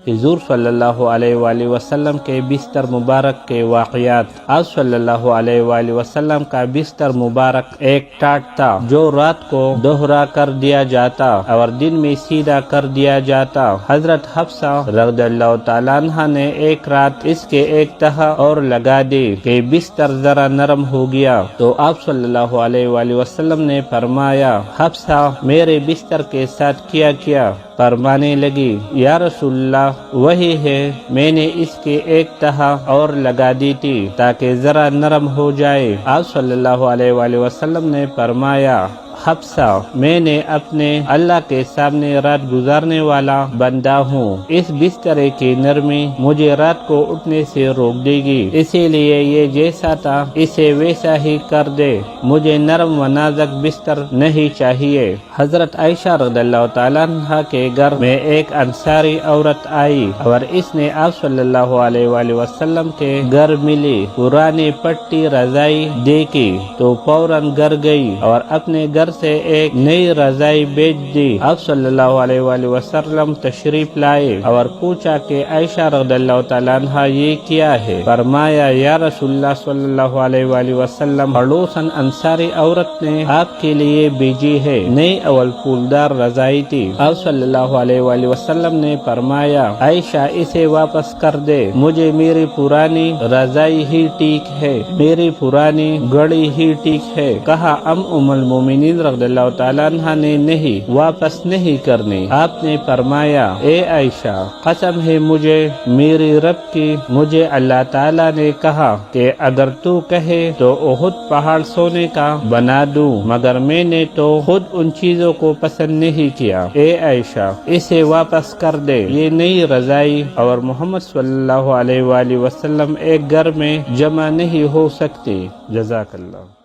حضور صلی اللہ علیہ وآلہ وسلم کے بستر مبارک کے واقعات۔ آپ صلی اللہ علیہ وآلہ وسلم کا بستر مبارک ایک ٹاٹ تھا جو رات کو دوہرا کر دیا جاتا اور دن میں سیدھا کر دیا جاتا۔ حضرت حفصہ رضی اللہ تعالیٰ عنہ نے ایک رات اس کے ایک تہہ اور لگا دی کہ بستر ذرا نرم ہو گیا، تو آپ صلی اللہ علیہ وآلہ وسلم نے فرمایا، حفصہ میرے بستر کے ساتھ کیا فرمانے لگی، یا رسول اللہ وہی ہے، میں نے اس کے ایک تہہ اور لگا دی تھی تاکہ ذرا نرم ہو جائے۔ آپ صلی اللہ علیہ وآلہ وسلم نے فرمایا، حفصہ میں نے اپنے اللہ کے سامنے رات گزارنے والا بندہ ہوں، اس بستر کی نرمی مجھے رات کو اٹھنے سے روک دے گی، اسی لیے یہ جیسا تھا اسے ویسا ہی کر دے، مجھے نرم و نازک بستر نہیں چاہیے۔ حضرت عائشہ رضی اللہ تعالیٰ عنہ کے گھر میں ایک انصاری عورت آئی اور اس نے آپ صلی اللہ علیہ وآلہ وسلم کے گھر ملی، پرانی پٹی رضائی دیکھی تو فوراً گھر گئی اور اپنے گھر سے ایک نئی رضائی بیچ دی۔ آپ صلی اللہ علیہ وآلہ وسلم تشریف لائے اور پوچھا کہ عائشہ رضی اللہ تعالیٰ عنہ یہ کیا ہے؟ فرمایا، یا رسول اللہ صلی اللہ علیہ وآلہ وسلم، پڑوسن انصاری عورت نے آپ کے لیے بھیجی ہے، نئی اول پھولدار رضائی تھی۔ آپ صلی اللہ علیہ وآلہ وسلم نے فرمایا، عائشہ اسے واپس کر دے، مجھے میری پرانی رضائی ہی ٹھیک ہے، میری پرانی گڑی ہی ٹھیک ہے۔ کہا ام المومنین رضی اللہ تعالیٰ عنہ نے نہیں، واپس نہیں کرنی۔ آپ نے فرمایا، اے عائشہ قسم ہے مجھے میری رب کی، مجھے اللہ تعالیٰ نے کہا کہ اگر تو کہے تو احد پہاڑ سونے کا بنا دوں، مگر میں نے تو خود ان چیزوں کو پسند نہیں کیا۔ اے عائشہ اسے واپس کر دے، یہ نئی رضائی اور محمد صلی اللہ علیہ وآلہ وسلم ایک گھر میں جمع نہیں ہو سکتی۔ جزاک اللہ۔